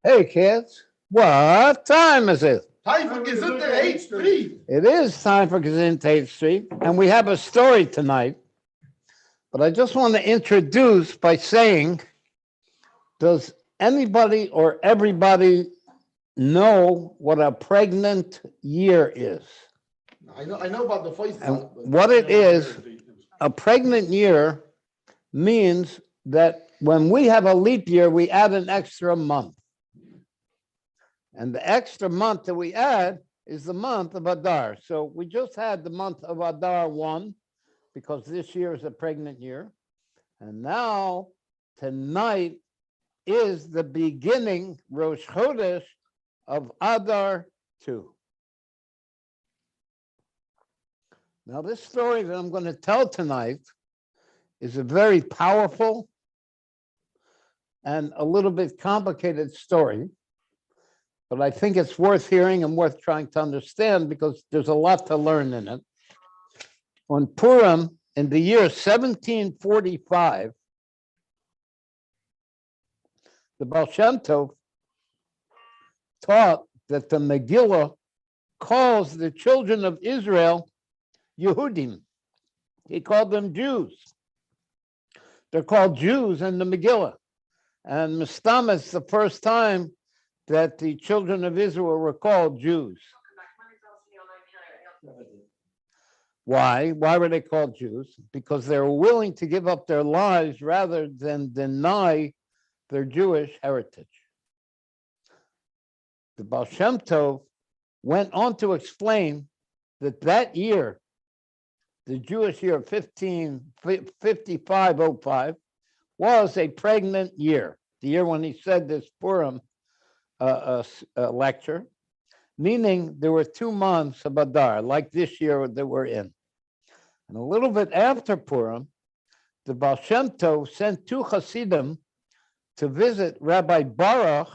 Hey kids, what time is it? Time for Gezintahait Street. It is time for Gezintahait Street, and we have a story tonight. But I just want to introduce by saying, does anybody or everybody know what a pregnant year is? I know about the first And one. what it is, a pregnant year means that when we have a leap year, we add an extra month. And the extra month that we add is the month of Adar. So we just had the month of Adar 1, because this year is a pregnant year. And now, tonight is the beginning, Rosh Chodesh, of Adar 2. Now, this story that I'm going to tell tonight is a very powerful and a little bit complicated story. But I think it's worth hearing and worth trying to understand because there's a lot to learn in it. On Purim, in the year 1745, the Baal Shem Tov taught that the Megillah calls the children of Israel Yehudim. He called them Jews. They're called Jews in the Megillah. And Mistam is the first time that the children of Israel were called Jews. Why? Why were they called Jews? Because they were willing to give up their lives rather than deny their Jewish heritage. The Baal Shem Tov went on to explain that that year, the Jewish year 5505, was a pregnant year. The year when he said this Purim lecture, meaning there were 2 months of Adar, like this year that we're in. And a little bit after Purim, the Baal Shem Tov sent 2 Chassidim to visit Rabbi Baruch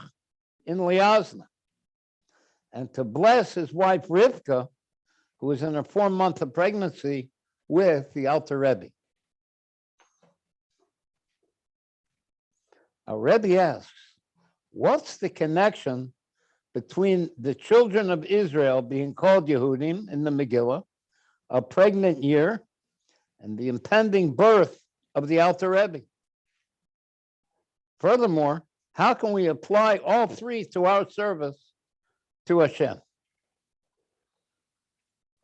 in Liazna and to bless his wife Rivka, who was in her 4 month of pregnancy, with the Alter Rebbe. Our Rebbe asks, what's the connection between the children of Israel being called Yehudim in the Megillah, a pregnant year, and the impending birth of the Alter Rebbe? Furthermore, how can we apply all 3 to our service to Hashem?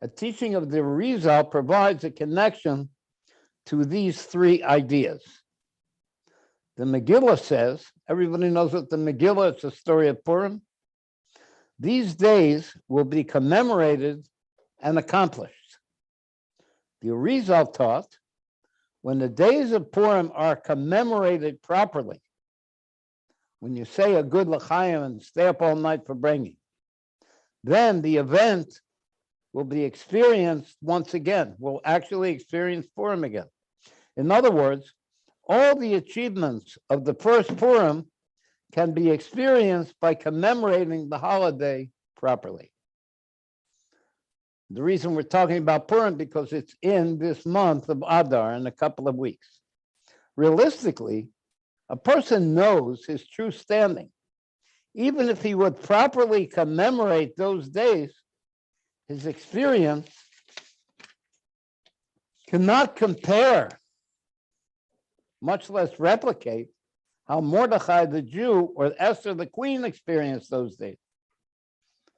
A teaching of the Rizal provides a connection to these 3 ideas. The Megillah says, everybody knows what the Megillah, it's a story of Purim. These days will be commemorated and accomplished. The Rizal taught, when the days of Purim are commemorated properly, when you say a good l'chaim and stay up all night for bringing, then the event will be experienced once again. We'll actually experience Purim again. In other words, All the achievements of the first Purim can be experienced by commemorating the holiday properly. The reason we're talking about Purim because it's in this month of Adar in a couple of weeks. Realistically, a person knows his true standing. Even if he would properly commemorate those days, his experience cannot compare, much less replicate, how Mordechai the Jew or Esther the queen experienced those days,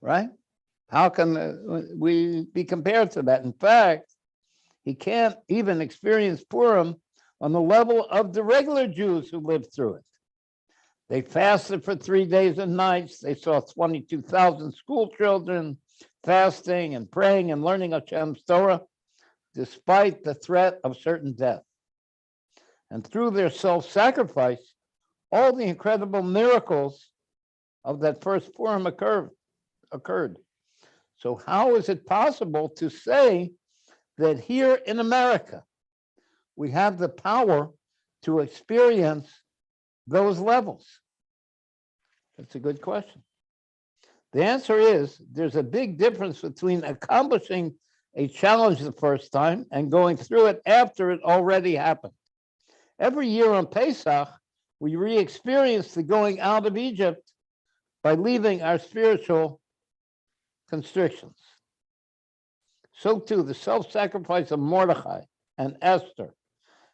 right? How can we be compared to that? In fact, he can't even experience Purim on the level of the regular Jews who lived through it. They fasted for 3 days and nights. They saw 22,000 school children fasting and praying and learning Hashem's Torah, despite the threat of certain death. And through their self-sacrifice, all the incredible miracles of that first Purim occurred. So how is it possible to say that here in America, we have the power to experience those levels? That's a good question. The answer is there's a big difference between accomplishing a challenge the first time and going through it after it already happened. Every year on Pesach, we re-experience the going out of Egypt by leaving our spiritual constrictions. So too, the self-sacrifice of Mordechai and Esther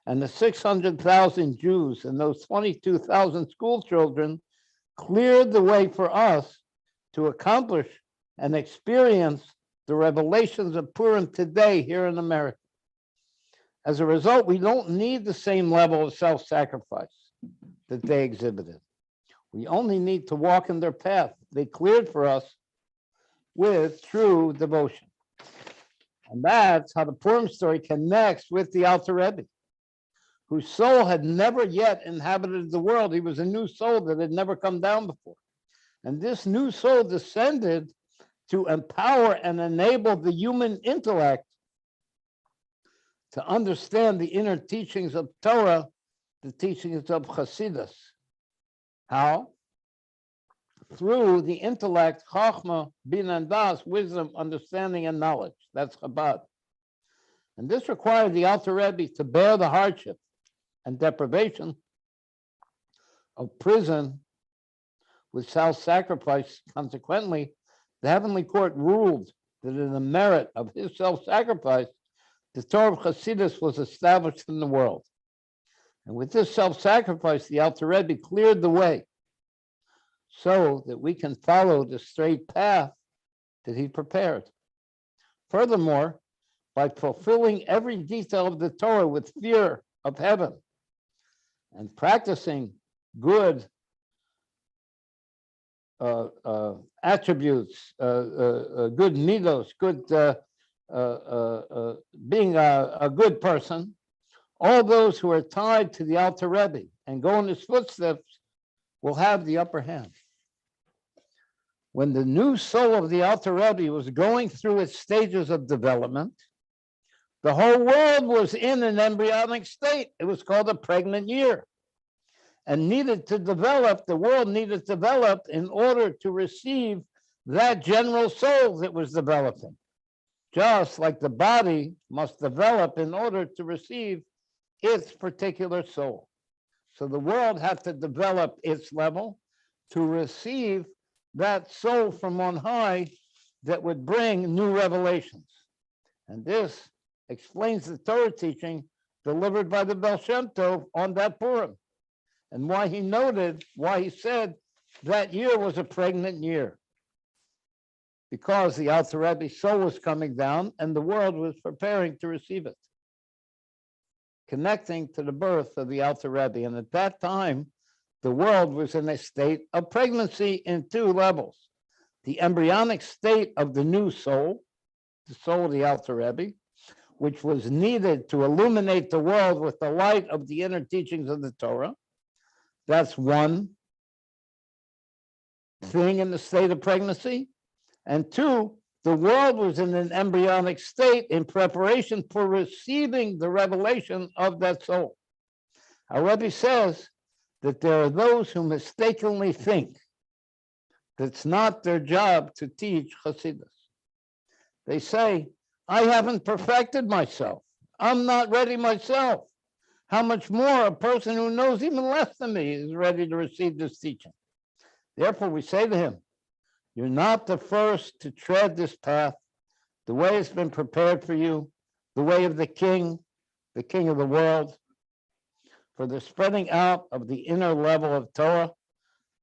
and the 600,000 Jews and those 22,000 school children cleared the way for us to accomplish and experience the revelations of Purim today here in America. As a result, we don't need the same level of self-sacrifice that they exhibited. We only need to walk in their path they cleared for us with true devotion. And that's how the Purim story connects with the Alter Rebbe, whose soul had never yet inhabited the world. He was a new soul that had never come down before. And this new soul descended to empower and enable the human intellect to understand the inner teachings of Torah, the teachings of Chassidus. How? Through the intellect, Chachma, Bin and Das, wisdom, understanding, and knowledge. That's Chabad. And this required the Alter Rebbe to bear the hardship and deprivation of prison with self-sacrifice. Consequently, the heavenly court ruled that in the merit of his self-sacrifice, the Torah of Chassidus was established in the world. And with this self-sacrifice, the Alter Rebbe cleared the way so that we can follow the straight path that he prepared. Furthermore, by fulfilling every detail of the Torah with fear of heaven and practicing good attributes, good midos, good being a good person, all those who are tied to the Alter Rebbe and go in his footsteps will have the upper hand. When the new soul of the Alter Rebbe was going through its stages of development, the whole world was in an embryonic state. It was called a pregnant year and needed to develop, the world needed to develop in order to receive that general soul that was developing. Just like the body must develop in order to receive its particular soul. So the world had to develop its level to receive that soul from on high that would bring new revelations. And this explains the Torah teaching delivered by the Baal Shem Tov on that Purim, and why he said that year was a pregnant year. Because the Alter Rebbe's soul was coming down and the world was preparing to receive it, connecting to the birth of the Alter Rebbe. And at that time, the world was in a state of pregnancy in two levels. The embryonic state of the new soul, the soul of the Alter Rebbe, which was needed to illuminate the world with the light of the inner teachings of the Torah. That's one thing in the state of pregnancy. And two, the world was in an embryonic state in preparation for receiving the revelation of that soul. Our Rebbe says that there are those who mistakenly think that it's not their job to teach Chassidus. They say, I haven't perfected myself. I'm not ready myself. How much more a person who knows even less than me is ready to receive this teaching? Therefore, we say to him, you're not the first to tread this path. The way has been prepared for you, the way of the king of the world, for the spreading out of the inner level of Torah.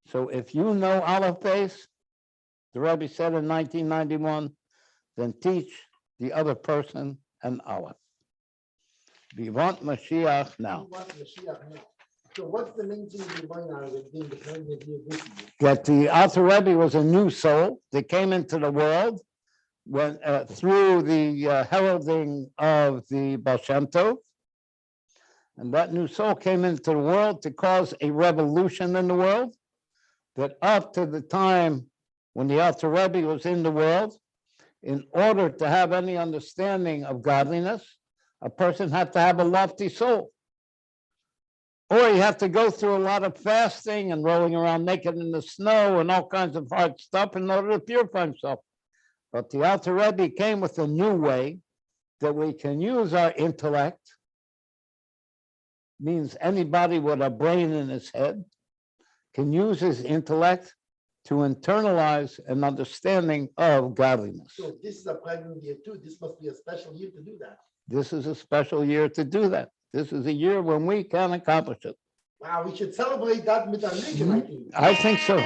So if you know Aleph Beis, the Rebbe said in 1991, then teach the other person an Aleph. We want Mashiach now. So what's the main thing you find out with being the point that you this? That the Alter Rebbe was a new soul that came into the world when through the heralding of the Baal Shem Tov. And that new soul came into the world to cause a revolution in the world, that up to the time when the Alter Rebbe was in the world, in order to have any understanding of godliness, a person had to have a lofty soul. Or you have to go through a lot of fasting and rolling around naked in the snow and all kinds of hard stuff in order to purify himself. But the Alter Rebbe came with a new way that we can use our intellect, means anybody with a brain in his head can use his intellect to internalize an understanding of godliness. So this is a pregnant year too. This must be a special year to do that. This is a special year to do that. This is a year when we can accomplish it. Wow, we should celebrate that with our nation, I think. I think so.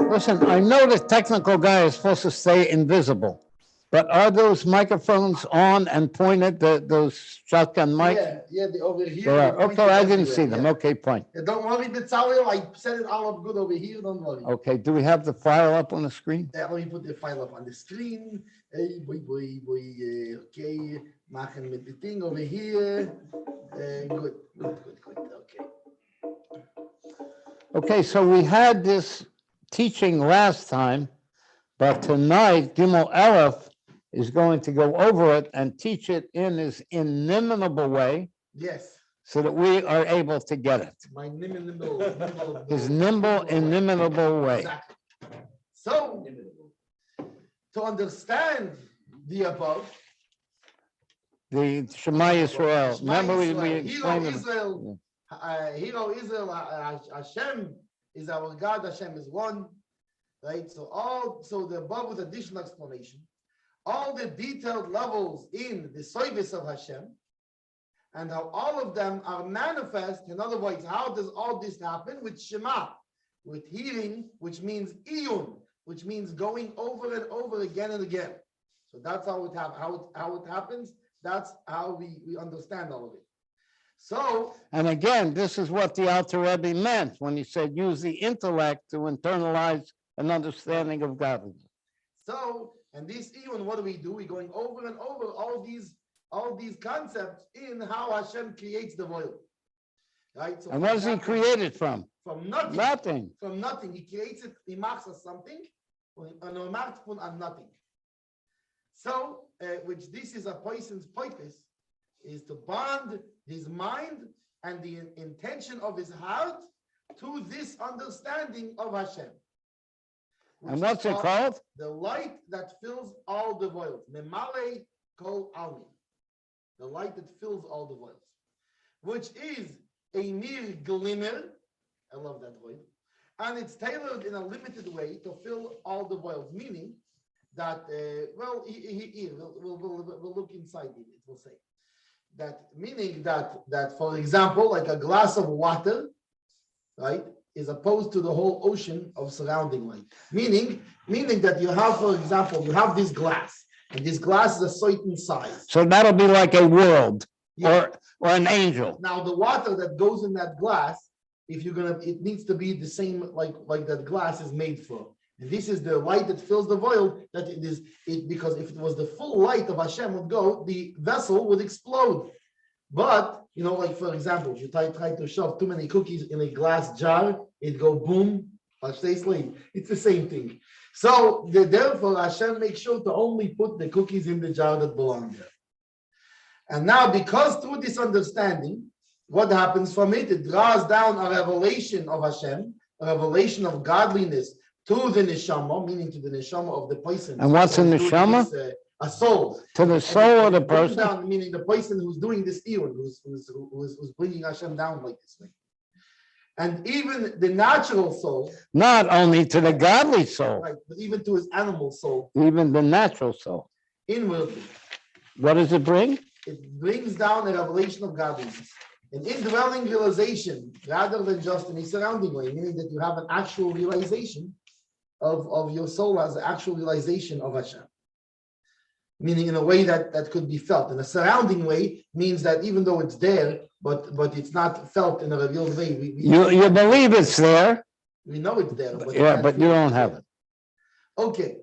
Listen, I know the technical guy is supposed to stay invisible, but are those microphones on and pointed, those shotgun mics? Yeah, they over here. They are. they Okay, pointed I didn't everywhere, see them. yeah. Okay, fine. Yeah, don't worry, Bezalel, I set it all up good over here, don't worry. Okay, do we have the file up on the screen? Yeah, let me put the file up on the screen. Hey, boy, okay, machen mit the thing over here. Good, okay. Okay, so we had this teaching last time, but tonight Gimel Aleph is going to go over it and teach it in his inimitable way Yes, so that we are able to get it. my nimble. His nimble, inimitable way. Exactly. So, to understand the above, The Shema Yisrael. Shema Remember we Yisrael, explained it. Hero Israel, Hashem is our God, Hashem is one, right? So the above with additional explanation, all the detailed levels in the service of Hashem, and how all of them are manifest. In other words, how does all this happen? With Shema, with hearing, which means iyun, which means going over and over again and again. So that's how it happens. That's how we understand all of it. So, And again, this is what the Alter Rebbe meant when he said use the intellect to internalize an understanding of godliness. So, and this even what do? We're going over and over all these concepts in how Hashem creates the world. Right? So And what does he create it from? From nothing. Nothing. From nothing. He creates it, he marks us something, and marks on nothing. So, which this is a person's purpose, is to bond his mind and the intention of his heart to this understanding of Hashem. And what's it called? The light that fills all the worlds. Memale kol almin. The light that fills all the worlds. Which is a mere glimmer. I love that word. And it's tailored in a limited way to fill all the worlds. Meaning that, we'll look inside it. It will say. That meaning that for example, like a glass of water, right, is opposed to the whole ocean of surrounding light. Meaning that you have, for example, you have this glass, and this glass is a certain size. So that'll be like a world, yeah, or an angel. Now the water that goes in that glass, if you're gonna, it needs to be the same like that glass is made for. And this is the light that fills the world. That it is it because if it was the full light of Hashem would go, the vessel would explode. But like for example, if you try to shove too many cookies in a glass jar, it go boom. It's the same thing. So therefore Hashem makes sure to only put the cookies in the jar that belong there. And now because through this understanding, what happens from it? It draws down a revelation of Hashem, a revelation of godliness to the neshama, meaning to the neshama of the person. And what's a neshama? A soul. To the soul of the person. Down, meaning the person who's doing this iyun, who's bringing Hashem down like this way. And even the natural soul. Not only to the godly soul. Right, but even to his animal soul. Even the natural soul. Inwardly. What does it bring? It brings down a revelation of godliness. An indwelling realization, rather than just in a surrounding way, meaning that you have an actual realization of your soul as an actual realization of Hashem. Meaning in a way that could be felt. In a surrounding way means that even though it's there, but it's not felt in a revealed way. You believe it's there. We know it's there. But you don't have it. Okay.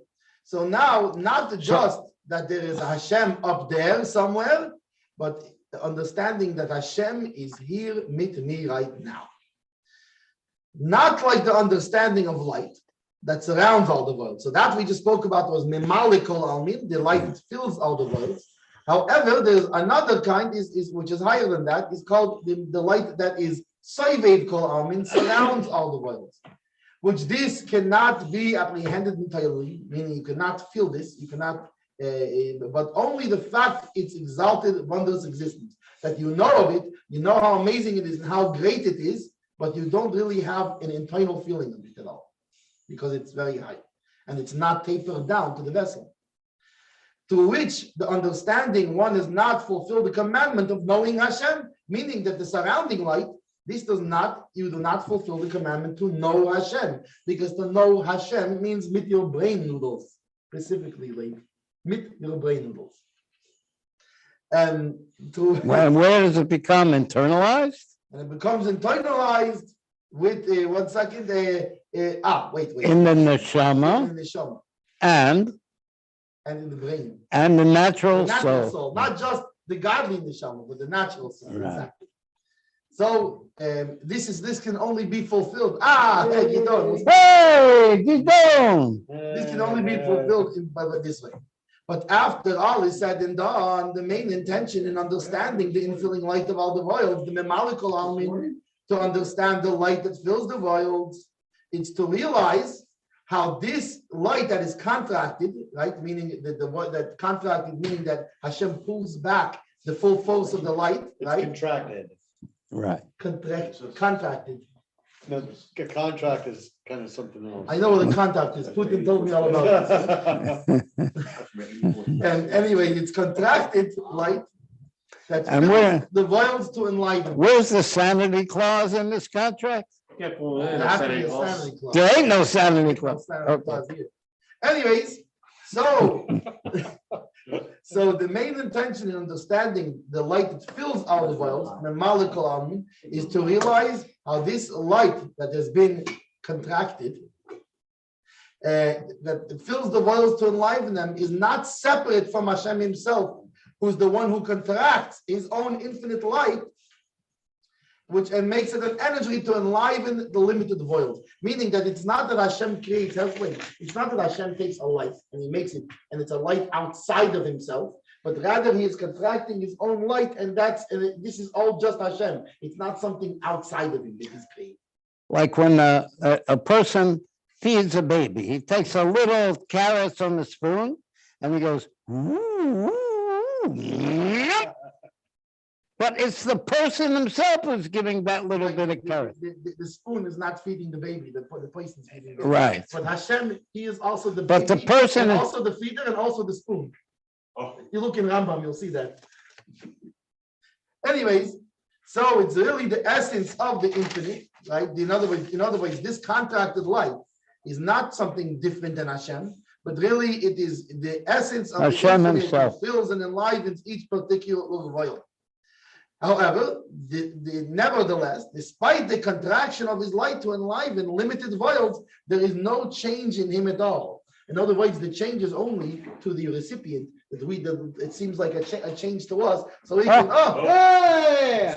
So now, not just that there is a Hashem up there somewhere, but the understanding that Hashem is here with me right now. Not like the understanding of light that surrounds all the world. So that we just spoke about was Mimalikol Almin, the light that fills all the worlds. However, there's another kind which is higher than that, is called the light that is Soiveid Kol Almin, surrounds all the worlds. Which this cannot be apprehended entirely, meaning you cannot feel this, you cannot, but only the fact it's exalted, wondrous existence. That you know of it, you know how amazing it is and how great it is, but you don't really have an internal feeling of it at all. Because it's very high and it's not tapered down to the vessel. To which the understanding one has not fulfilled the commandment of knowing Hashem, meaning that the surrounding light, you do not fulfill the commandment to know Hashem, because to know Hashem means with your brain noodles, specifically, like with your brain noodles. And where does it become internalized? And it becomes internalized with wait. In the neshama, and in the brain, and the natural soul. Not just the godly neshama, but the natural soul. Right. Exactly. So this can only be fulfilled. Hey, Gidon. Hey, Gidon. This can only be fulfilled by this way. But after all is said and done, the main intention in understanding the infilling light of all the worlds, the Memalikol Almin, to understand the light that fills the worlds, it's to realize how this light that is contracted, right? Meaning that contracted, meaning that Hashem pulls back the full force of the light, right? It's contracted. Right. Contracted. No, a contract is kind of something else. I know what a contract is. Putin told me all about it. And anyway, it's contracted light that fills the worlds to enlighten. Where's the sanity clause in this contract? There has to be a sanity clause. There ain't no sanity clause. Anyways, so the main intention in understanding the light that fills all the worlds, the Malikol Almin, is to realize how this light that has been contracted that fills the worlds to enliven them is not separate from Hashem himself, who's the one who contracts his own infinite light, which and makes it an energy to enliven the limited void. Meaning that it's not that Hashem creates, it's not that Hashem takes a light and he makes it, and it's a light outside of himself, but rather he is contracting his own light, and this is all just Hashem. It's not something outside of him that he's creating. Like when a person feeds a baby, he takes a little carrot on the spoon and he goes, "Woo, woo, yep." But it's the person himself who's giving that little bit of carrot. The spoon is not feeding the baby, the person is feeding the baby. Right. But Hashem, he is also the But baby, the person and is also the feeder and also the spoon. You look in Rambam, you'll see that. Anyways, so it's really the essence of the infinite, right? In other words, this contracted life is not something different than Hashem, but really it is the essence of Hashem the infinite himself. that fills and enlivens each particular void. However, nevertheless, despite the contraction of his light to enliven limited voids, there is no change in him at all. In other words, the change is only to the recipient. It seems like a change to us. So we can,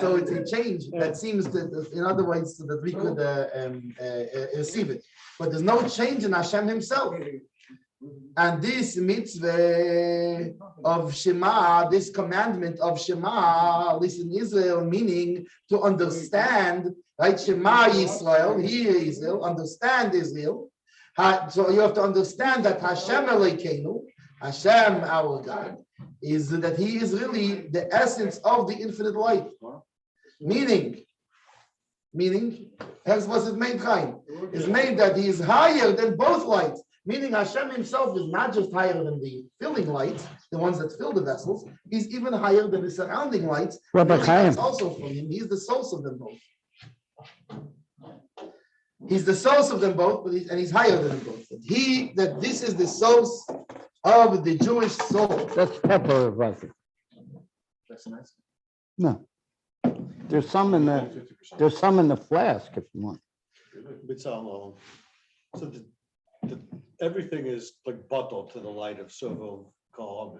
so it's a change that seems to, in other words, so that we could receive it. But there's no change in Hashem himself. And this mitzvah of Shema, this commandment of Shema, listen, Israel, meaning to understand, right? Shema Yisrael, hear Israel, understand Israel. So you have to understand that Hashem Elokeinu, Hashem, our God, is that he is really the essence of the infinite light. Meaning, as was his main kind, is made that he is higher than both lights. Meaning Hashem himself is not just higher than the filling lights, the ones that fill the vessels, he's even higher than the surrounding lights. That's also from him. He's the source of them both. He's the source of them both, but he's higher than them both. That this is the source of the Jewish soul. That's pepper, right? That's nice. No. There's some in the flask if you want. It's all so everything is like bottled to the light of Sovo Kahom.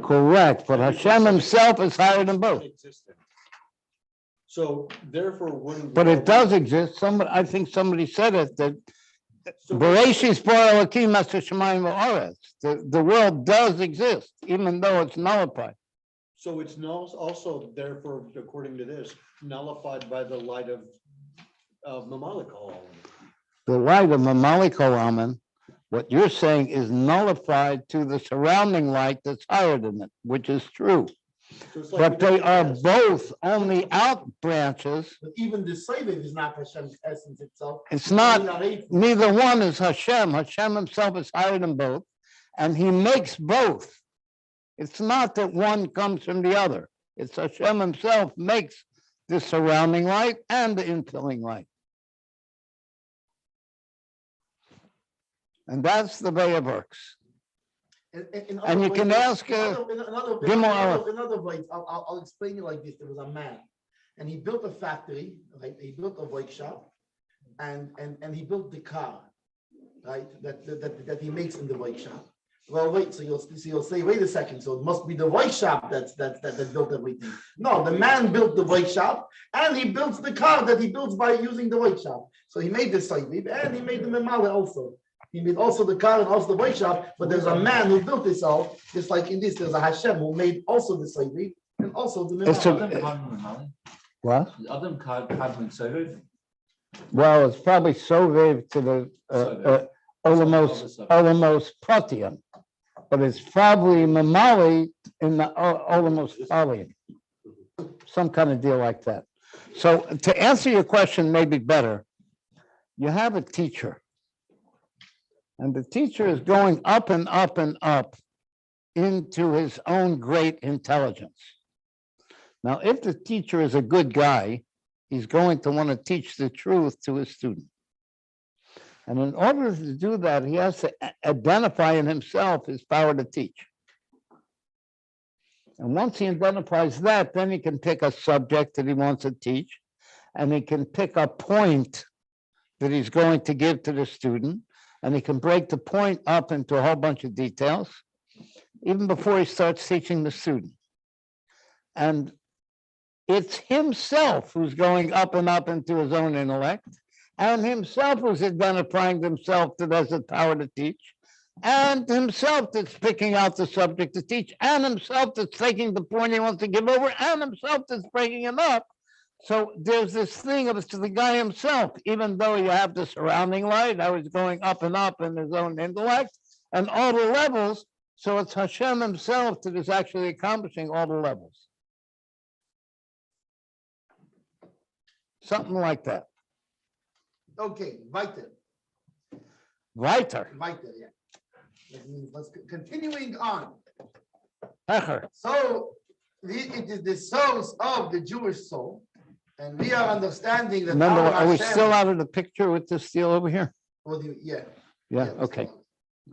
Correct, but Hashem himself is higher than both. So therefore, when But it does exist. I think somebody said it, that Bereshis bara Elokim asher shamayim va'aretz. The world does exist, even though it's nullified. So it's also therefore, according to this, nullified by the light of Mamalik Kahom. The light of Mamalik Olam, what you're saying is nullified to the surrounding light that's higher than it, which is true. So it's like But they are both only out branches. But even the Sovev is not Hashem's essence itself. It's not, neither one is Hashem. Hashem himself is higher than both, and he makes both. It's not that one comes from the other. It's Hashem himself makes the surrounding light and the infilling light. And that's the way it works. And you can ask in other words, I'll explain it like this. There was a man, and he built a factory, right? He built a workshop, and he built the car, right? That he makes in the workshop. Well, wait. So you'll say, wait a second. So it must be the workshop that built everything. No, the man built the workshop, and he builds the car that he builds by using the workshop. So he made the Sovev, and he made the Memale also. He made also the car and also the workshop, but there's a man who built this all, just like in this, there's a Hashem who made also the Sovev and also the Memale. What? Adam can't Sovev. Well, it's probably Sovev to the Olamos Protean, but it's probably Mamali in the Olamos Palian. Some kind of deal like that. So to answer your question maybe better, you have a teacher. And the teacher is going up and up and up into his own great intelligence. Now, if the teacher is a good guy, he's going to want to teach the truth to his student. And in order to do that, he has to identify in himself his power to teach. And once he identifies that, then he can pick a subject that he wants to teach, and he can pick a point that he's going to give to the student. and he can break the point up into a whole bunch of details, even before he starts teaching the student. And it's himself who's going up and up into his own intellect, and himself who's identifying himself that has the power to teach, and himself that's picking out the subject to teach, and himself that's taking the point he wants to give over, and himself that's breaking him up. So there's this thing of it's to the guy himself, even though you have the surrounding light, how he's going up and up in his own intellect and all the levels. So it's Hashem himself that is actually accomplishing all the levels. Something like that. Okay, weiter. Weiter. Weiter, yeah. That means let's continuing on. Hecher. So it is the source of the Jewish soul, and we are understanding that. Remember, our are we Hashem- still out of the picture with this deal over here? What do you- yeah. Yeah, we're okay. still-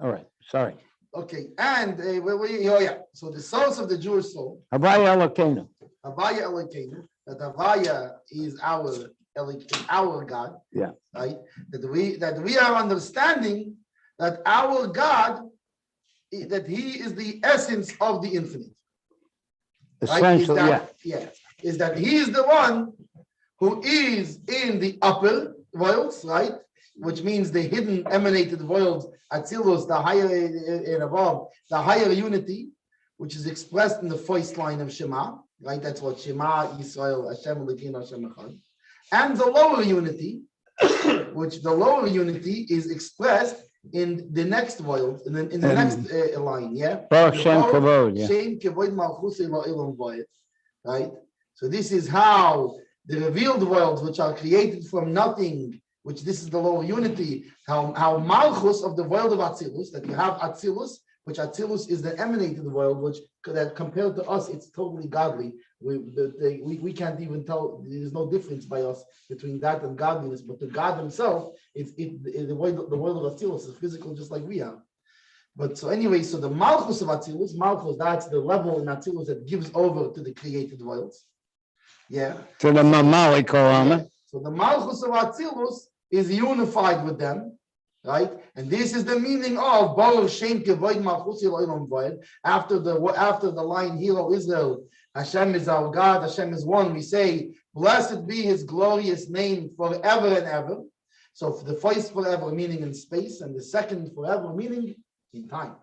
All right, sorry. Okay, and so the source of the Jewish soul, Havaya Elokeinu. Havaya Elokeinu, that Havaya is our God. Yeah. Right? That we are understanding that our God, that He is the essence of the infinite. Right? Essentially, yeah. Is that He is the one who is in the upper worlds, right? Which means the hidden emanated worlds, Atzilus, the higher and above, the higher unity, which is expressed in the first line of Shema, right? That's what Shema Yisrael Hashem Elokeinu Hashem Echad. And the lower unity, which the lower unity is expressed in the next world, in the next line, yeah. Baruch Shem Kavod, yeah. Shem Kavod Malchusei La'olam Vayet, right? So this is how the revealed worlds, which are created from nothing, which this is the lower unity, how Malchus of the world of Atzilus, that you have Atzilus, which Atzilus is the emanated world, which that compared to us, it's totally godly. We can't even tell, there's no difference by us between that and godliness, but to God himself, the world of Atzilus is physical just like we are. But so anyway, so the Malchus of Atzilus, Malchus, that's the level in Atzilus that gives over to the created worlds. Yeah. To the Mamali Korama. So the Malchus of Atzilus is unified with them, right? And this is the meaning of Baruch Shem Kavod Malchus Eloheinu Vayed. After the line, Hero Israel, Hashem is our God, Hashem is one. We say, blessed be His glorious name forever and ever. So for the first forever meaning in space, and the second forever meaning in time.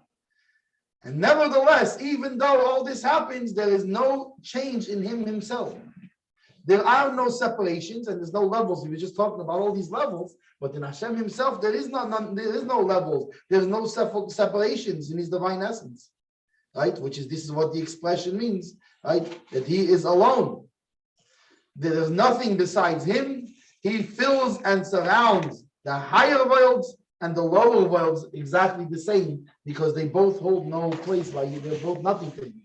And nevertheless, even though all this happens, there is no change in Him Himself. There are no separations and there's no levels. We were just talking about all these levels, but in Hashem himself, there is no levels. There's no separations in his divine essence, right? This is what the expression means, right? That he is alone. There is nothing besides him. He fills and surrounds the higher worlds and the lower worlds exactly the same, because they both hold no place by you. They're both nothing to you.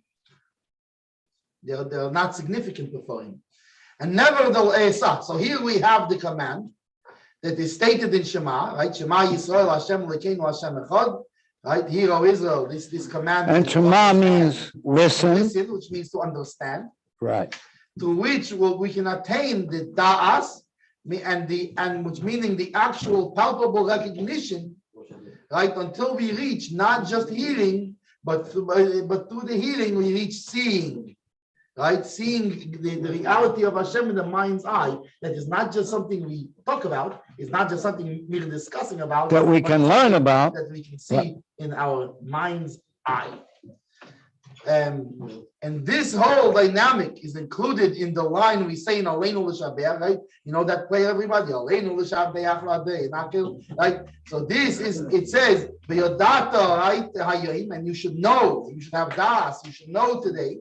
They're not significant before him. And nevertheless, so here we have the command that is stated in Shema, right? Shema Yisrael Hashem Elokeinu Hashem Echad, right? Hear, O Israel, this command. And Shema means listen. Listen, which means to understand. Right. To which we can attain the da'as, and which meaning the actual palpable recognition, right? Until we reach not just hearing, but through the hearing we reach seeing. Right, seeing the reality of Hashem in the mind's eye, that is not just something we talk about, it's not just something we're discussing about, That we can learn about. that we can see in our mind's eye. And this whole dynamic is included in the line we say in Aleinu L'Shabeach, right? You know that play, everybody, Aleinu L'Shabeach Ladei, right? So this is, it says, V'yodata, right, Hayim, and you should know, you should have das, you should know today,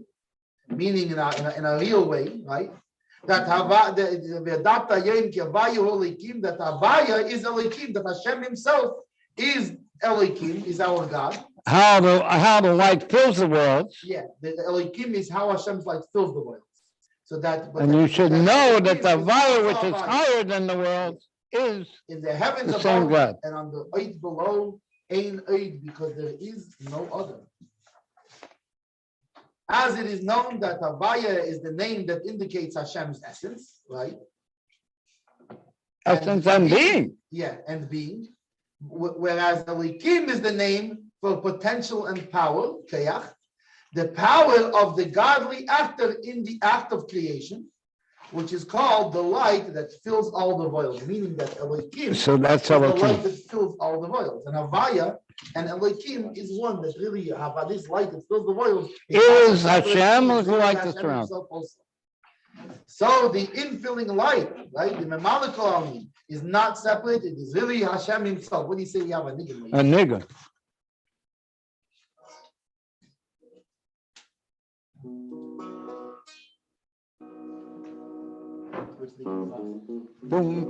meaning in a real way, right? That that Havaya is Elikim, that Hashem himself is Elikim, is our God. How the light fills the world. Yeah, the Elikim is how Hashem's light fills the world. So that, And you should know that the Havaya, which is higher than the world, is in the heavens the same above God. and on the earth below, Ein Eid, because there is no other. As it is known that Havaya is the name that indicates Hashem's essence, right? Essence and being. Yeah, and being. Whereas Elohim is the name for potential and power, Kayach, the power of the godly actor in the act of creation, which is called the light that fills all the voids, meaning that Elohim So that's is the light Elohim. that fills all the voids. And Havaya and Elohim is one that really, this light that fills the voids Is Hashem or the light that surrounds? So the infilling light, right, the Mamalakal is not separate. It is really Hashem himself. What do you say? You have a nigga. A nigga. Boom.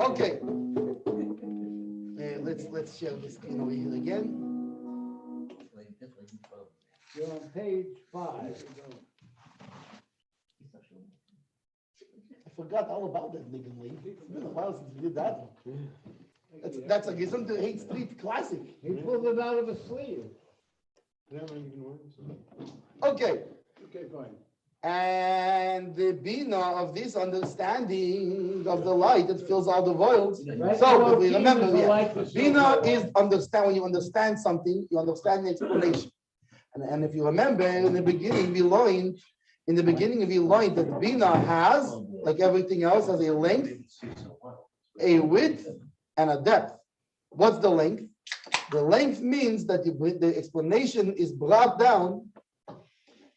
Okay. Let's share this screen over here again. You're on page 5. I forgot all about that nigga. It's been a while since we did that one. That's a Gezintahait Street classic. He pulled it out of his sleeve. Okay. Okay, fine. And the bina of this understanding of the light that fills all the voids. Right? So if we remember, The light that bina fills is understand. When you understand something, you understand the explanation. And if you remember, in the beginning we learned that bina has, like everything else, has a length, a width, and a depth. What's the length? The length means that the explanation is brought down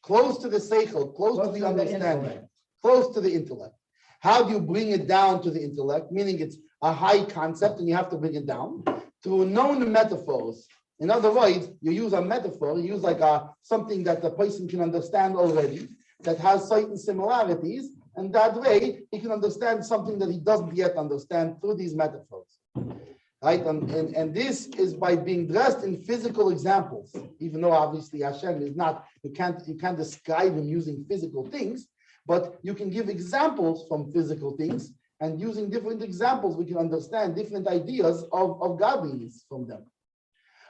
close to the seichel, close to the understanding, close to the intellect. How do you bring it down to the intellect? Meaning it's a high concept and you have to bring it down through known metaphors. In other words, you use a metaphor, you use like something that the person can understand already, that has certain similarities, and that way he can understand something that he doesn't yet understand through these metaphors. Right? And this is by being dressed in physical examples, even though obviously Hashem is not, you can't describe him using physical things, but you can give examples from physical things, and using different examples, we can understand different ideas of godliness from them.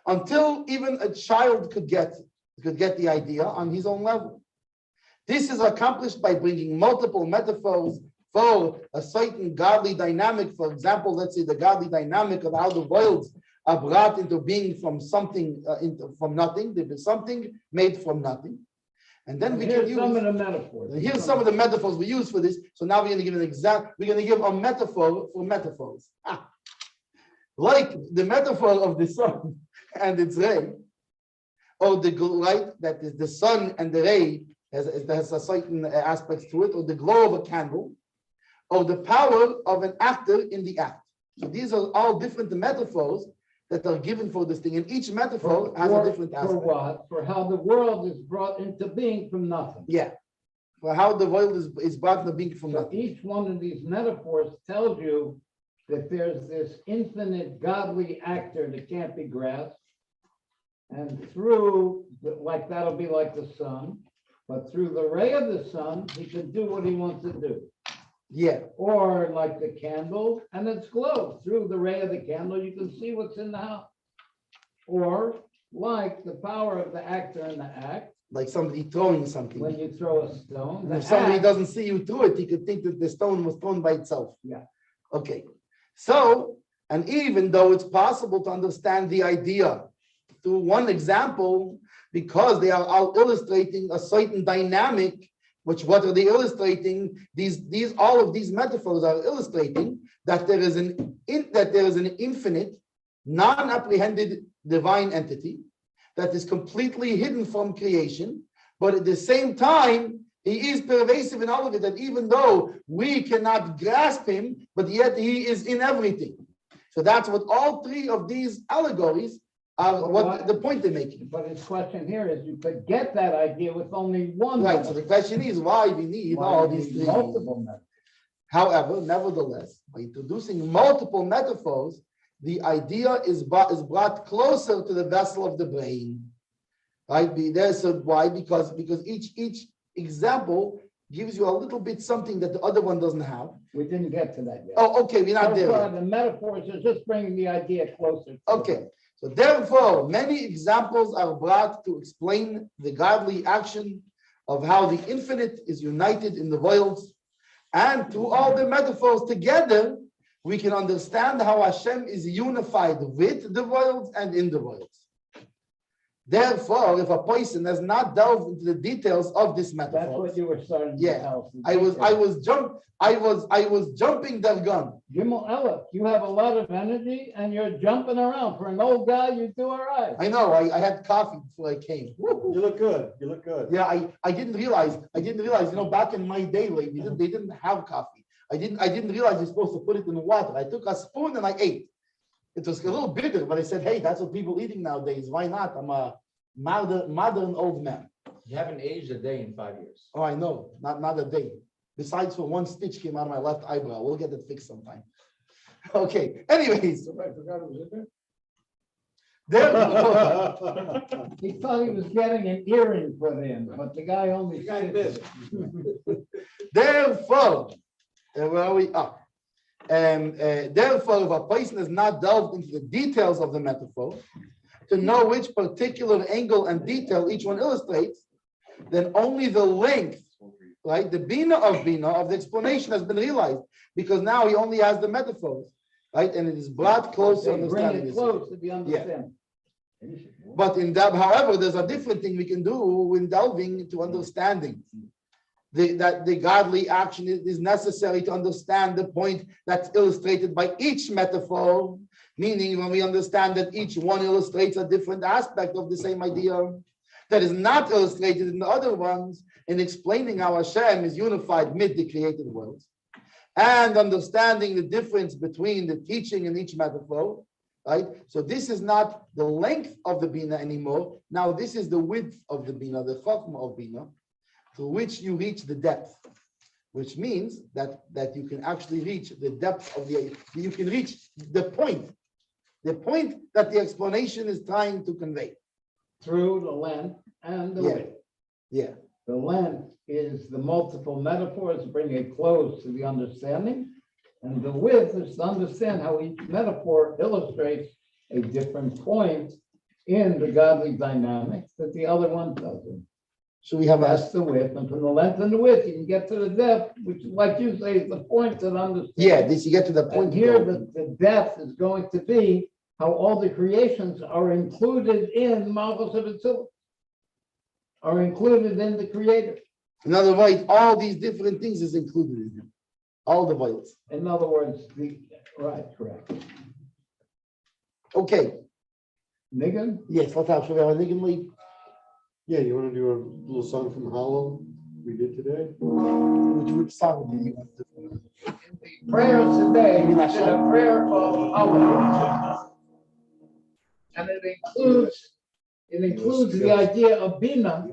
Until even a child could get the idea on his own level. This is accomplished by bringing multiple metaphors for a certain godly dynamic. For example, let's say the godly dynamic of how the worlds are brought into being from something, from nothing. There is something made from nothing. And then we can Here's use. some of the metaphors. Here's some of the metaphors we use for this. So now we're going to give we're going to give a metaphor for metaphors. Like the metaphor of the sun and its ray, or the light that is the sun and the ray has a certain aspects to it, or the glow of a candle, or the power of an actor in the act. So these are all different metaphors that are given for this thing, and each metaphor has a different aspect. For what? For how the world is brought into being from nothing. Yeah, for how the world is brought into being from So nothing. each one of these metaphors tells you that there's this infinite godly actor that can't be grasped. And through, like that'll be like the sun, but through the ray of the sun, he can do what he wants to do. Yeah, Or like the candle and its glow. Through the ray of the candle, you can see what's in the house. Or like the power of the actor in the act, like somebody throwing something. when you throw a stone. And the if somebody act- doesn't see you through it, he could think that the stone was thrown by itself. Yeah. Okay. So, and even though it's possible to understand the idea through one example, because they are all illustrating a certain dynamic, which what are they illustrating? All of these metaphors are illustrating that there is an infinite, non-apprehended divine entity that is completely hidden from creation, but at the same time, he is pervasive in all of it, that even though we cannot grasp him, but yet he is in everything. So that's what all three of these allegories are, what the point they're making. But his question here is, you could get that idea with only one. Right, so the question is why we need Why all you these need three. multiple metaphors. However, nevertheless, by introducing multiple metaphors, the idea is brought closer to the vessel of the brain. Right? Why? Because each example gives you a little bit something that the other one doesn't have. We didn't get to that yet. Oh, okay, we're not So there far, yet. the metaphors are just bringing the idea closer. to the Okay. brain. So therefore, many examples are brought to explain the godly action of how the infinite is united in the worlds. And through all the metaphors together, we can understand how Hashem is unified with the worlds and in the worlds. Therefore, if a person has not delved into the details of this That's metaphor, what you were starting to Yeah, tell. I was jumping their gun. Gimel Elef, you have a lot of energy and you're jumping around. For an old guy, you do all right. I know, I had coffee before I came. Woo. You look good. You look good. Yeah, I didn't realize, back in my day, like, they didn't have coffee. I didn't realize you're supposed to put it in the water. I took a spoon and I ate. It was a little bitter, but I said, hey, that's what people eating nowadays. Why not? I'm a modern old man. You haven't aged a day in 5 years. Oh, I know, not a day. Besides for one stitch came out of my left eyebrow. We'll get it fixed sometime. Okay, anyways. I forgot it was in Therefore, there. He thought he was getting an earring put in, but the guy only. therefore, where are we? Therefore, if a person has not delved into the details of the metaphor, to know which particular angle and detail each one illustrates, then only the length, right, the bina of the explanation has been realized, because now he only has the metaphors, right, and it is brought close to They bring understanding it this. close to the understanding. But in that, however, there's a different thing we can do in delving into understanding. That the godly action is necessary to understand the point that's illustrated by each metaphor, meaning when we understand that each one illustrates a different aspect of the same idea that is not illustrated in the other ones, in explaining how Hashem is unified mid the created worlds, and understanding the difference between the teaching in each metaphor, right? So this is not the length of the Bina anymore. Now this is the width of the Bina, the Chachma of Bina, to which you reach the depth, which means that you can actually reach the depth of you can reach the point that the explanation is trying to convey. Through the length and the Yeah. width. Yeah, The length is the multiple metaphors bring it close to the understanding. And the width is to understand how each metaphor illustrates a different point in the godly dynamics that the other one doesn't. so we have That's the width, and from the length and the width, you can get to the depth, which, like you say, is the point that understands. this you get to the And point here, the depth is going to be how all the creations are included in Malchus of Atzilus. are included in the Creator. In other words, all these different things is included in him. All the vials. In other words, correct. Okay. Niggin? Yes, let's have Niggin lead. Yeah, you want to do a little song from Hollow we did today? Which song do you want to do? Prayers today, we did a prayer called Allah. And it includes the idea of Bina.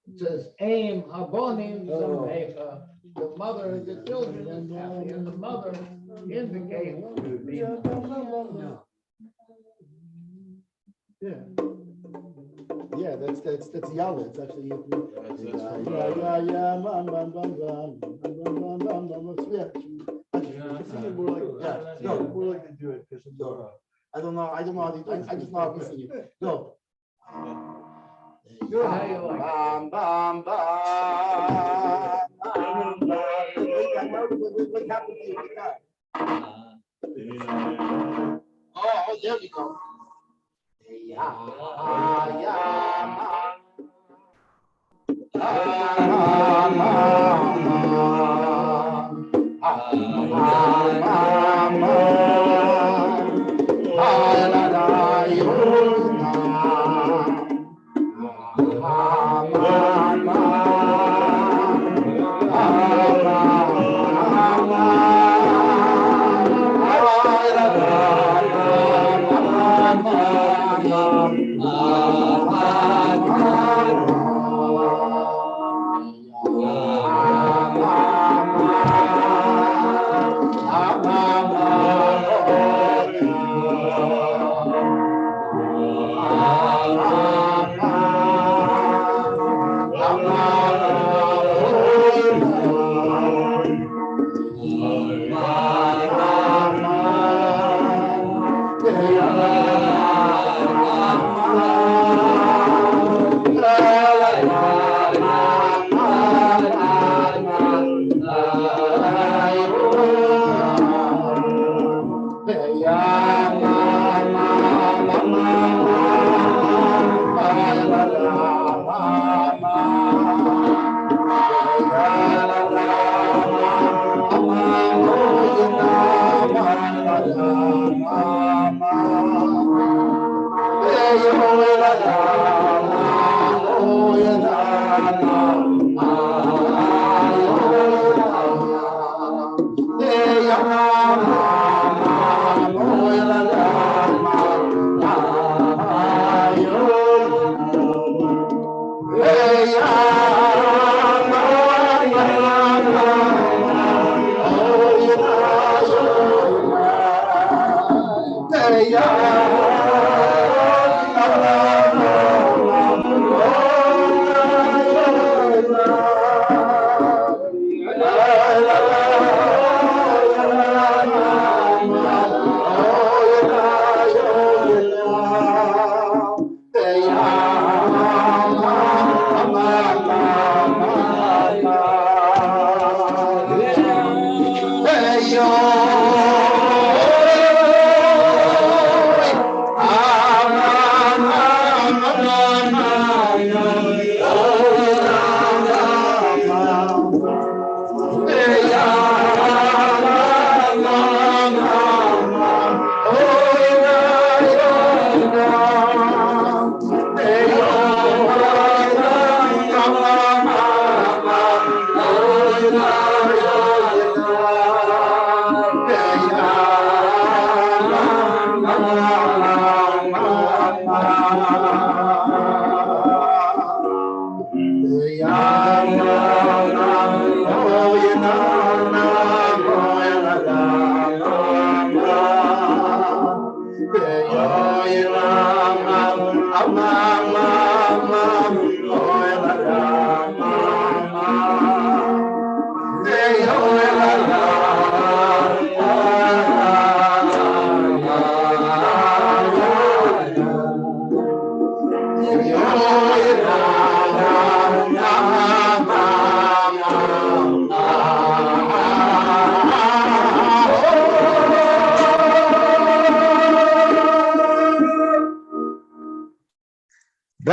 It says, aim, Abonim, Zamecha. The mother and the children is happy, and the mother indicates Bina. Yeah, that's Yahweh. It's actually That's more like to do it because it's I don't know. I just know how to sing it. Go. Good, how you like it? Bam, bam, bam. What happened to your guy? Oh, there we go.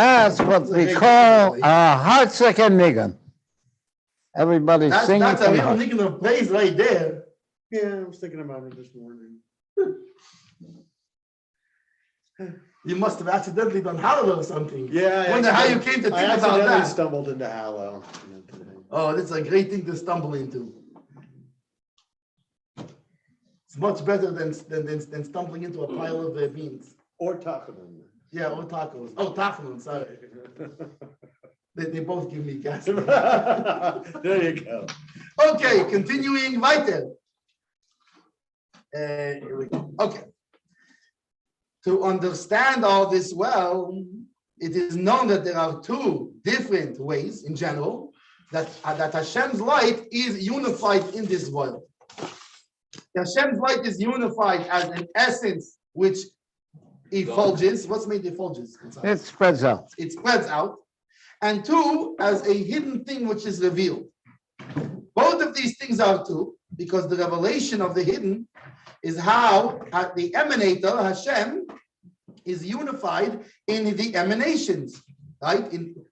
That's what we call a heartsick and niggin. Everybody's singing That's a from real heart. nigga of praise right there. Yeah, I was thinking about it this morning. You must have accidentally done Hallel or something. Yeah. I Wonder how you accidentally- came to I think about accidentally that. stumbled into Hallow. Oh, that's a great thing to stumble into. It's much better than stumbling into a pile of beans. Or Tachanun. Yeah, or tacos. Oh, tacos, sorry. They both give me gas. There you go. Okay, continuing weiter. Here we go. Okay. To understand all this well, it is known that there are two different ways in general that Hashem's light is unified in this world. Hashem's light is unified as an essence which effulges. What's made effulges? It spreads out. It spreads out. And two, as a hidden thing which is revealed. Both of these things are true because the revelation of the hidden is how the emanator, Hashem, is unified in the emanations, right?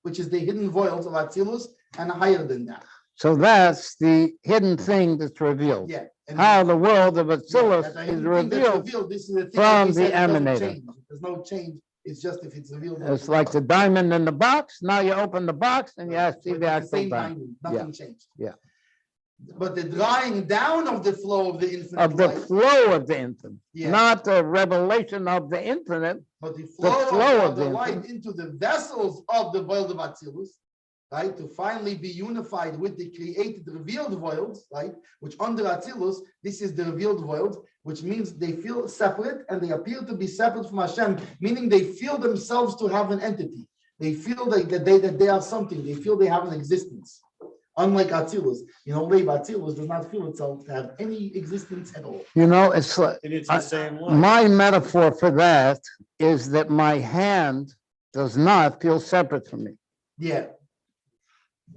Which is the hidden voids of Atzilus and higher than that. So that's the hidden thing that's revealed. Yeah. And How the world of Atzilus that the is hidden thing that's revealed. This is the thing from that he the said it doesn't emanator. change. There's no change. It's just if it's revealed. It's like the diamond in the box. Now you open the box and you see the actual same diamond. Nothing changed. Yeah. But the drawing down of the flow of the infinite Of the light, flow of the infinite, Yeah. not the revelation of the infinite. but the flow flow of the of the light infinite. into the vessels of the world of Atzilus, right, to finally be unified with the created revealed worlds, right, which under Atzilus, this is the revealed world, which means they feel separate and they appear to be separate from Hashem, meaning they feel themselves to have an entity. They feel that they are something. They feel they have an existence. Unlike Atzilus, Atzilus does not feel itself to have any existence at all. You know, it's like, And it's the same light. my metaphor for that is that my hand does not feel separate from me, Yeah,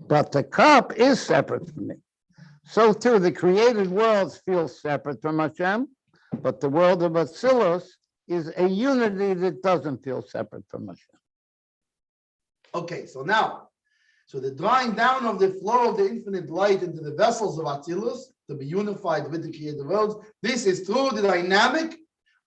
but the cup is separate from me. So too, the created worlds feel separate from Hashem, but the world of Atzilus is a unity that doesn't feel separate from Hashem. okay, so the drawing down of the flow of the infinite light into the vessels of Atzilus to be unified with the created worlds, this is through the dynamic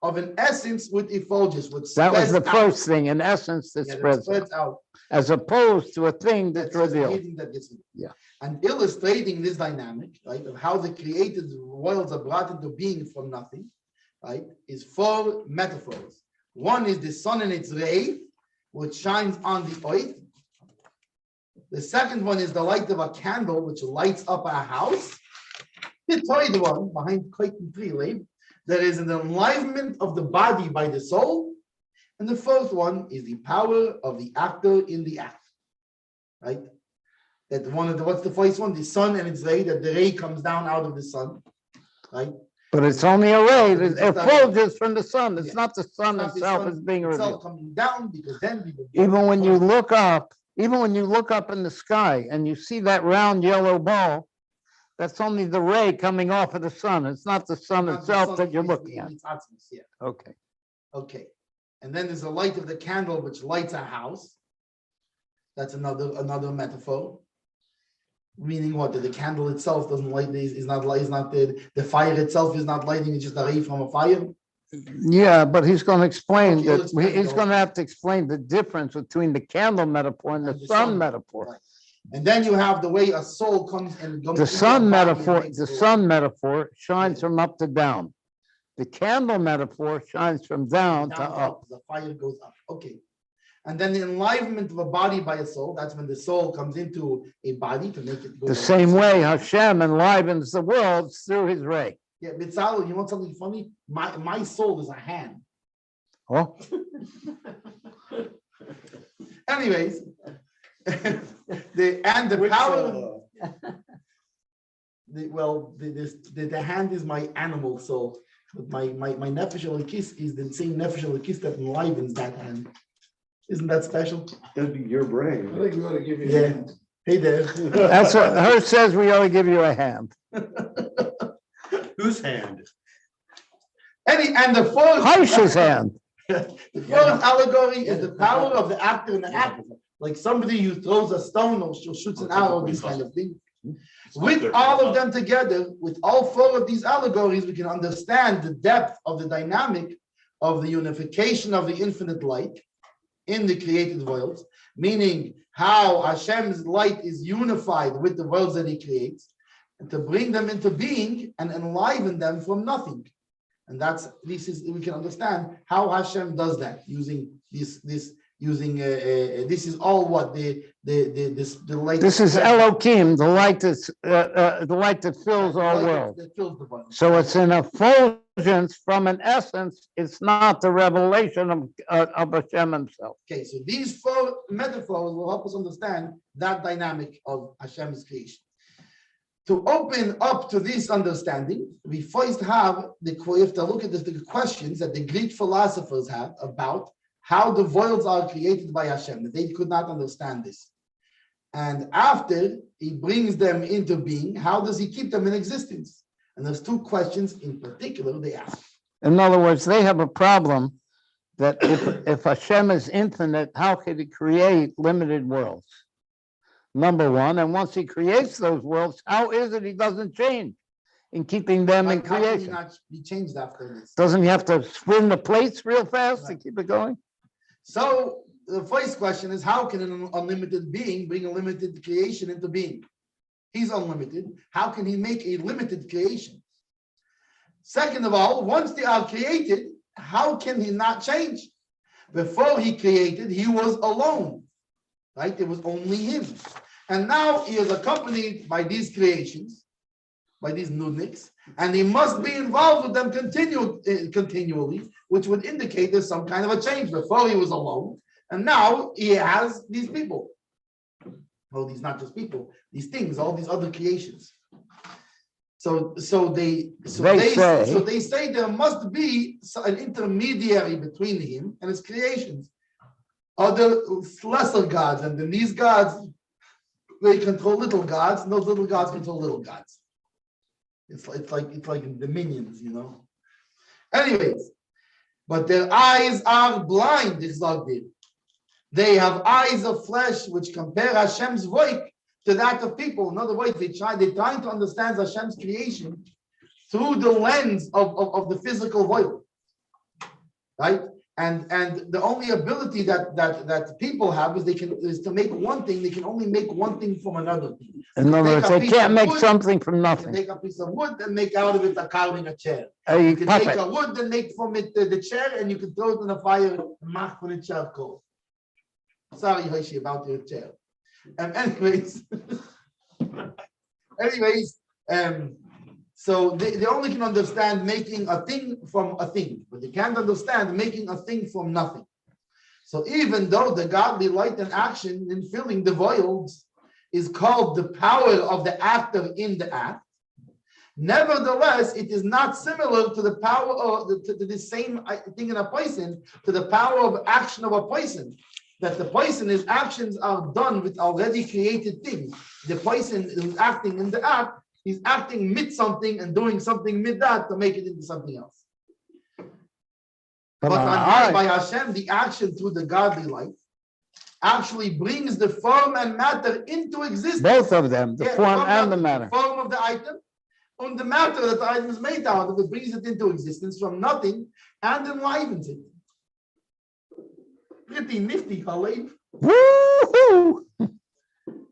of an essence with effulges, which That was the spreads out. first thing, in essence, that Yeah, that spreads out, spreads out. as opposed to a thing that's That's revealed. anything that gets revealed. Yeah. And illustrating this dynamic, right, of how the created worlds are brought into being from nothing, right, is 4 metaphors. One is the sun and its ray, which shines on the earth. The second one is the light of a candle, which lights up a house. The third one, behind curtain 3, there is an enlivenment of the body by the soul. And the fourth one is the power of the actor in the act, right? That what's the first one? The sun and its ray, that the ray comes down out of the sun, right? But it's only a ray, It's it just a- effulges from the sun. It's Yeah. not the sun Not the itself sun is being itself revealed. coming down, because then we would get Even when you the look up, in the sky and you see that round yellow ball, that's only the ray coming off of the sun. It's not the sun not the itself sun, that you're it's looking the- at. it's Atzilus, yeah. Okay. Okay. And then there's the light of the candle, which lights a house. That's another metaphor. Meaning what? That the candle itself doesn't light, is not the fire itself is not lighting, it's just a ray from a fire. Yeah, but he's going to explain Okay, he'll that, explain he's it going to have to explain the difference between the candle metaphor and the sun metaphor. Right. And then you have the way a soul comes and comes The into a sun body and metaphor, makes the light. sun metaphor shines Yeah. from up to down. The candle metaphor shines from down to Down up. the fire goes up. Okay. And then the enlivenment of a body by a soul, that's when the soul comes into a body to make it go. The same way Hashem enlivens the world through his ray. Yeah, Bitzalo, you want something funny? My soul is a hand. Oh, Anyways, the Which, power. The hand is my animal soul, but my nefesh elokis is the same nefesh elokis that enlivens that hand. Isn't that special? That'd be your I brain. think we ought to give you. Yeah. Hey there. that's what her says. We ought to give you a hand. Whose hand? And the fourth. Harsh's hand. The fourth allegory is the power of the actor in the act. Like somebody who throws a stone or shoots an arrow, this kind of thing. With all of them together, with all four of these allegories, we can understand the depth of the dynamic of the unification of the infinite light in the created worlds, meaning how Hashem's light is unified with the worlds that he creates, and to bring them into being and enliven them from nothing. And this is we can understand how Hashem does that using this is all what the light. This is Elohim, the light that fills all worlds. That fills the world. So it's an effulgence from an essence. It's not the revelation of Hashem himself. Okay, so these four metaphors will help us understand that dynamic of Hashem's creation. To open up to this understanding, we first have we have to look at the questions that the Greek philosophers have about how the worlds are created by Hashem, that they could not understand this. And after he brings them into being, how does he keep them in existence? And there's two questions in particular they ask. In other words, they have a problem that if Hashem is infinite, how could he create limited worlds? Number one, and once he creates those worlds, how is it he doesn't change in keeping them in How can he creation? not be changed after this? Doesn't he have to spin the plates real fast to keep it going? So the first question is, how can an unlimited being bring a limited creation into being? He's unlimited. How can he make a limited creation? Second of all, once they are created, how can he not change? Before he created, he was alone, right? It was only him. And now he is accompanied by these creations, by these nudniks, and he must be involved with them continually, which would indicate there's some kind of a change. Before he was alone, and now he has these people. Well, these not just people, these things, all these other creations. So they say there must be an intermediary between him and his creations. Other lesser gods, and then these gods, they control little gods, and those little gods control little gods. It's like the minions, you know. Anyways, but their eyes are blind, they have eyes of flesh which compare Hashem's work to that of people. In other words, they're trying to understand Hashem's creation through the lens of the physical world, right? And the only ability that people have is to make one thing. They can only make one thing from another thing. In other words, they can't make something from You nothing. can take a piece of wood and make out of it a carving a chair. You You can take a wood and make from it the chair, and you can throw it in the fire and mark for the charcoal. Sorry, Hoshi, about your chair. So they only can understand making a thing from a thing, but they can't understand making a thing from nothing. So even though the godly light and action in filling the voids is called the power of the actor in the act, nevertheless, it is not similar to the power of to the same thing in a person, to the power of action of a person. That the person, his actions are done with already created things. The person is acting in the act, he's acting mid something and doing something mid that to make it into something else. But by Hashem, the action through the godly light actually brings the form and matter into existence. Both of them, the form and the matter. The form of the item and the matter that the item is made out of, it brings it into existence from nothing and enlivens it. Pretty nifty, Kalev. Woo-hoo!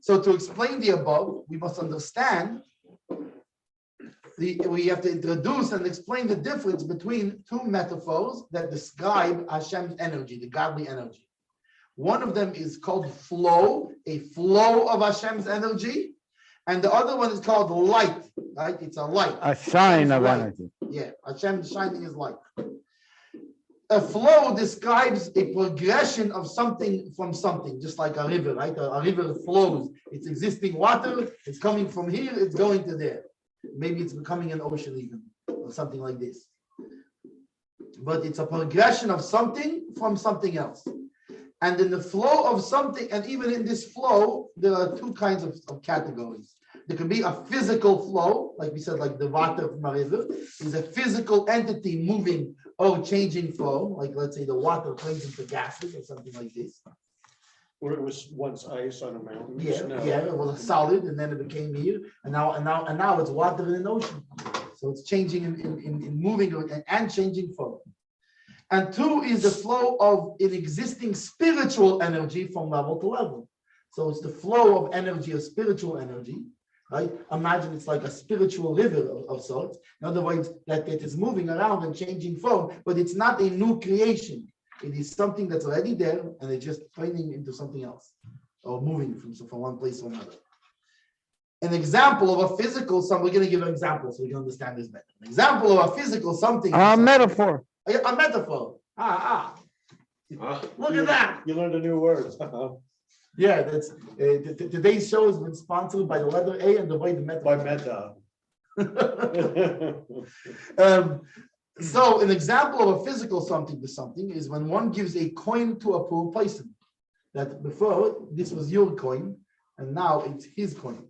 So to explain the above, we must understand we have to introduce and explain the difference between two metaphors that describe Hashem's energy, the godly energy. One of them is called flow, a flow of Hashem's energy, and the other one is called light, right? It's a light. A shine of light. energy. Yeah, Hashem shining his light. A flow describes a progression of something from something, just like a river, right? A river flows. It's existing water. It's coming from here. It's going to there. Maybe it's becoming an ocean even, or something like this. But it's a progression of something from something else. And in the flow of something, and even in this flow, there are two kinds of categories. there can be a physical flow, like we said, like the water from a river is a physical entity moving or changing flow, like let's say the water turns into gases or something like this. Where it was once ice on a mountain. Yeah, it was a solid, and then it became here, and now it's water in an ocean. So it's changing in moving and changing flow. And two is the flow of an existing spiritual energy from level to level. So it's the flow of energy, of spiritual energy, right? Imagine it's like a spiritual river of sorts. In other words, that it is moving around and changing flow, but it's not a new creation. It is something that's already there, and it's just turning into something else, or moving from one place to another. An example of a physical something, we're going to give an example so we can understand this better. An example of a physical something. A metaphor. A metaphor. Look at that. You learned a new word. Yeah, that's today's show has been sponsored by the letter A and the way the metaphor. By Meta. So an example of a physical something to something is when one gives a coin to a poor person. That before this was your coin, and now it's his coin.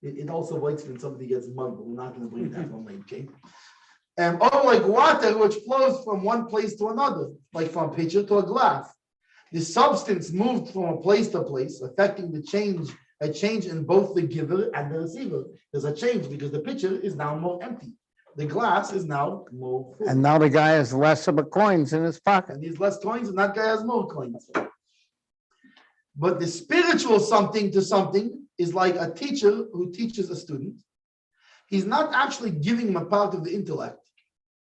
It also works when somebody gets mugged, but we're not going to bring that one late, okay? Or like water, which flows from one place to another, like from a pitcher to a glass. The substance moved from a place to place, affecting a change in both the giver and the receiver. There's a change because the pitcher is now more empty. The glass is now more full. And now the guy has less of a coins in his pocket. And these less coins, and that guy has more coins. But the spiritual something to something is like a teacher who teaches a student. He's not actually giving him a part of the intellect.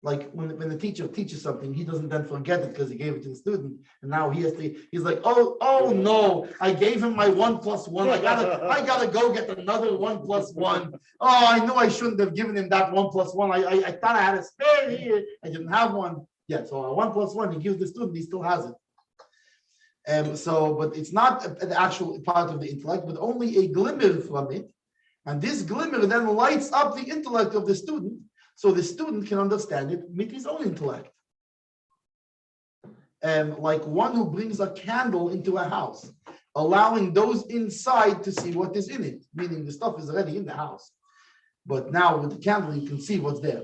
Like when the teacher teaches something, he doesn't then forget it because he gave it to the student. And now he's like, oh no, I gave him my 1 + 1. I gotta go get another 1 + 1. Oh, I knew I shouldn't have given him that 1 + 1. I thought I had a spare here. I didn't have one. Yeah, so a 1 + 1, he gives the student, he still has it. But it's not an actual part of the intellect, but only a glimmer from it. And this glimmer then lights up the intellect of the student, so the student can understand it with his own intellect. Like one who brings a candle into a house, allowing those inside to see what is in it, meaning the stuff is already in the house. But now with the candle, you can see what's there.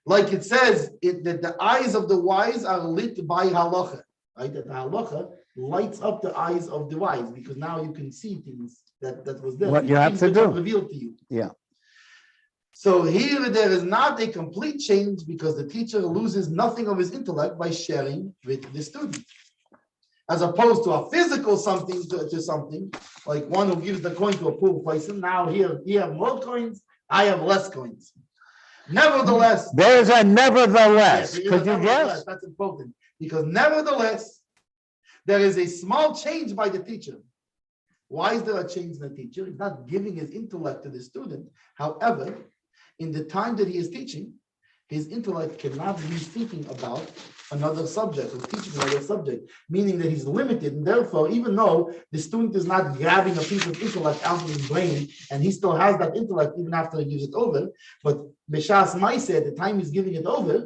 Like it says, that the eyes of the wise are lit by halacha, right? That the halacha lights up the eyes of the wise, because now you can see things that was there. What you have to do. Revealed to you. Yeah. So here there is not a complete change because the teacher loses nothing of his intellect by sharing with the student. As opposed to a physical something to something, like one who gives the coin to a poor person. Now here you have more coins, I have less coins. Nevertheless. There's a nevertheless. Yes, Could you guess? That's important. Because nevertheless, there is a small change by the teacher. Why is there a change in the teacher? He's not giving his intellect to the student. However, in the time that he is teaching, his intellect cannot be thinking about another subject or teaching another subject, meaning that he's limited. And therefore, even though the student is not grabbing a piece of intellect out of his brain, and he still has that intellect even after he gives it over, but B'shas Maaseh, at the time he's giving it over,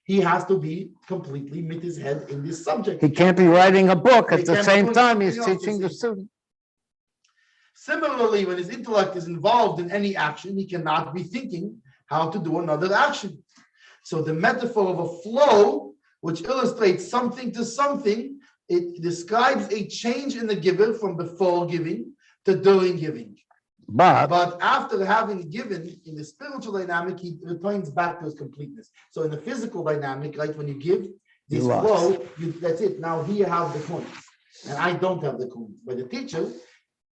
he has to be completely with his head in this subject. He can't be writing a book at the same time he's teaching the student. Similarly, when his intellect is involved in any action, he cannot be thinking how to do another action. So the metaphor of a flow, which illustrates something to something, it describes a change in the giver from before giving to during giving. But after having given in the spiritual dynamic, he returns back to his completeness. So in the physical dynamic, right, when you give this flow, that's it. Now here have the coins, and I don't have the coins. But the teacher,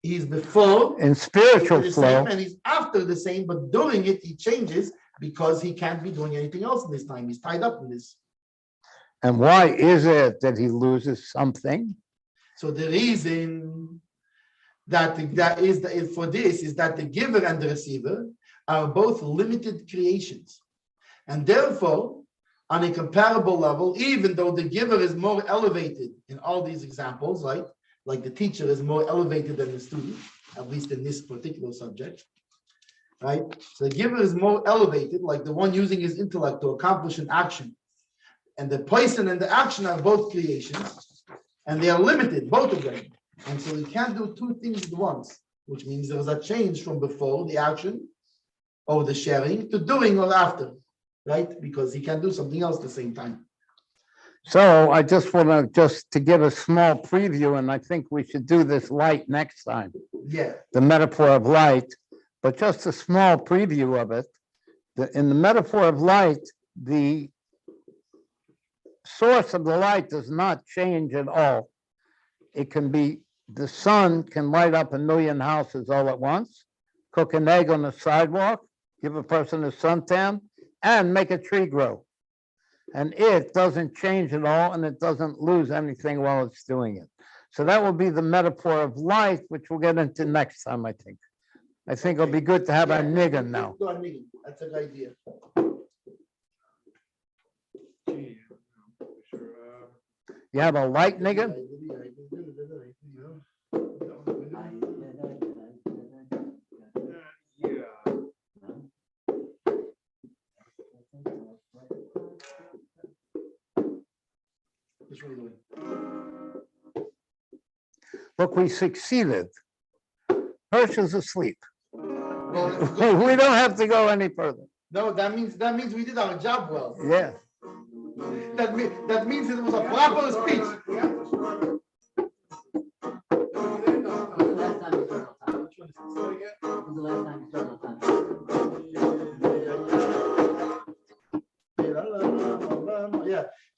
he's before in spiritual flow, and he's after the same, but during it he changes because he can't be doing anything else in this time. He's tied up in this. And why is it that he loses something? So the reason that the giver and the receiver are both limited creations, and therefore, on a comparable level, even though the giver is more elevated in all these examples, right? Like the teacher is more elevated than the student, at least in this particular subject, right? So the giver is more elevated, like the one using his intellect to accomplish an action. And the person and the action are both creations, and they are limited, both of them. And so you can't do two things at once. which means there was a change from before the action or the sharing to doing or after, right? Because he can do something else at the same time. So I just want to give a small preview, and I think we should do this light next time, Yeah. the metaphor of light, but just a small preview of it. In the metaphor of light, the source of the light does not change at all. It can be, the sun can light up 1,000,000 houses all at once, cook an egg on the sidewalk, give a person a suntan, and make a tree grow. And it doesn't change at all, and it doesn't lose anything while it's doing it. So that will be the metaphor of light, which we'll get into next time, I think. I think it'll be good to have our niggun now. Do a niggun. That's a good idea. You have a light niggun? Look, we succeeded. Hirsch is asleep. We don't have to go any further. No, that means we did our job well. Yeah. That means it was a proper speech. Yeah.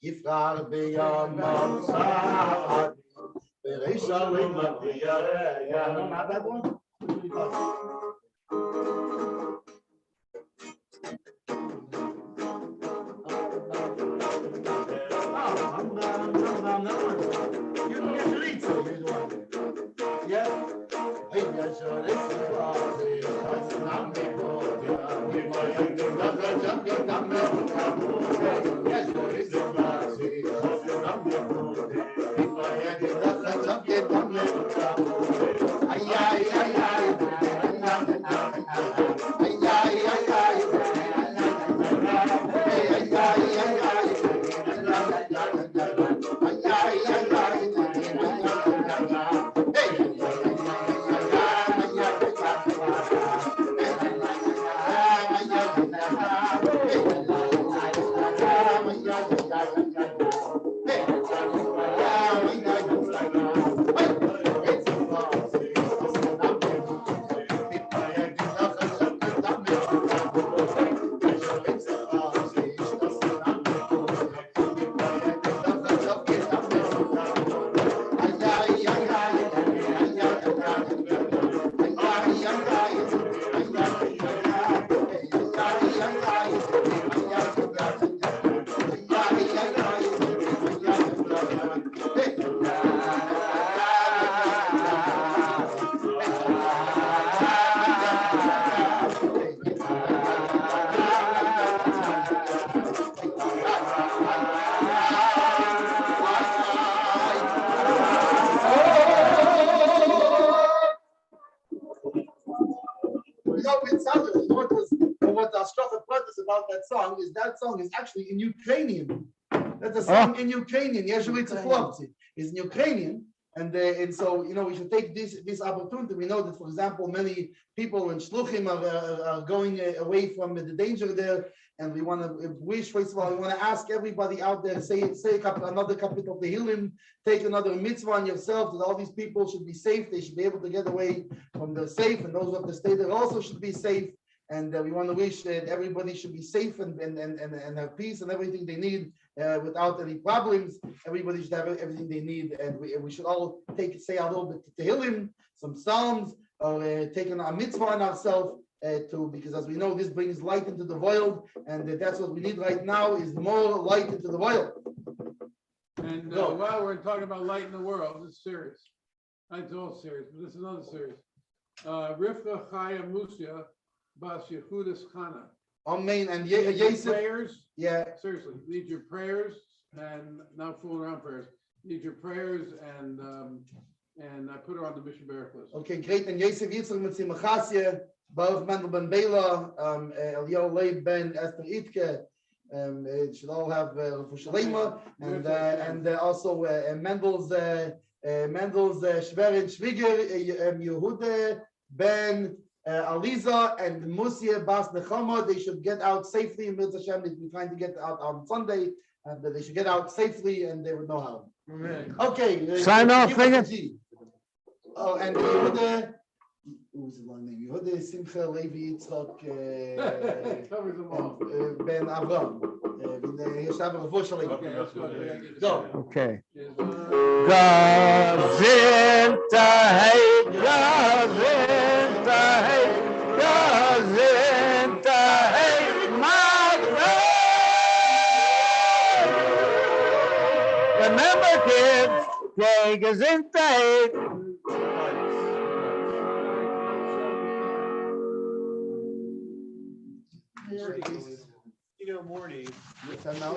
Yifrar beyond Mount not that one. That song is actually in Ukrainian. That's a song in Ukrainian. Is in Ukrainian, and so we should take this opportunity. We know that, for example, many people in Shluchim are going away from the danger there, and we want to wish. First of all, we want to ask everybody out there, say another couple of the Hillim, take another mitzvah on yourself, that all these people should be safe. They should be able to get away from the safe, and those of the state there also should be safe. And we want to wish that everybody should be safe and have peace and everything they need without any problems. Everybody should have everything they need, and we should all say a little bit to Tehillim, some psalms, or take a mitzvah on ourselves because as we know, this brings light into the world, and that's what we need right now is more light into the world. And while we're talking about light in the world, it's serious. It's all serious, but this is another serious. Rivka Chaya Musia. Bas Yehudis Chana. Amen. And Yosef. Prayers. Yeah. Seriously, need your prayers and not fooling around prayers. Need your prayers and I put her on the mission barrack list. Okay, great. And Yosef Yitzchak Mitzim Machasya, Baruch Mendel Ben Bela, Eliyahu Leib Ben Esther Itke. It should all have Shalema and also Mendel's Schwerin Schwieger Yehuda Ben Aliza and Musia Bas Nechama, they should get out safely in Mitzvah Hashem. They've been trying to get out on Sunday, and they should get out safely, and they would know how. Okay. Sign off, Finger. Oh, and Yehuda, what was his long name? Yehuda Simcha Levi Yitzchok Covers them all. Ben Avram. Go. Okay. Gezintahait, Gezintahait, Gezintahait, my God. Remember, kids, okay, Gezintahait. Morning. Yes, and now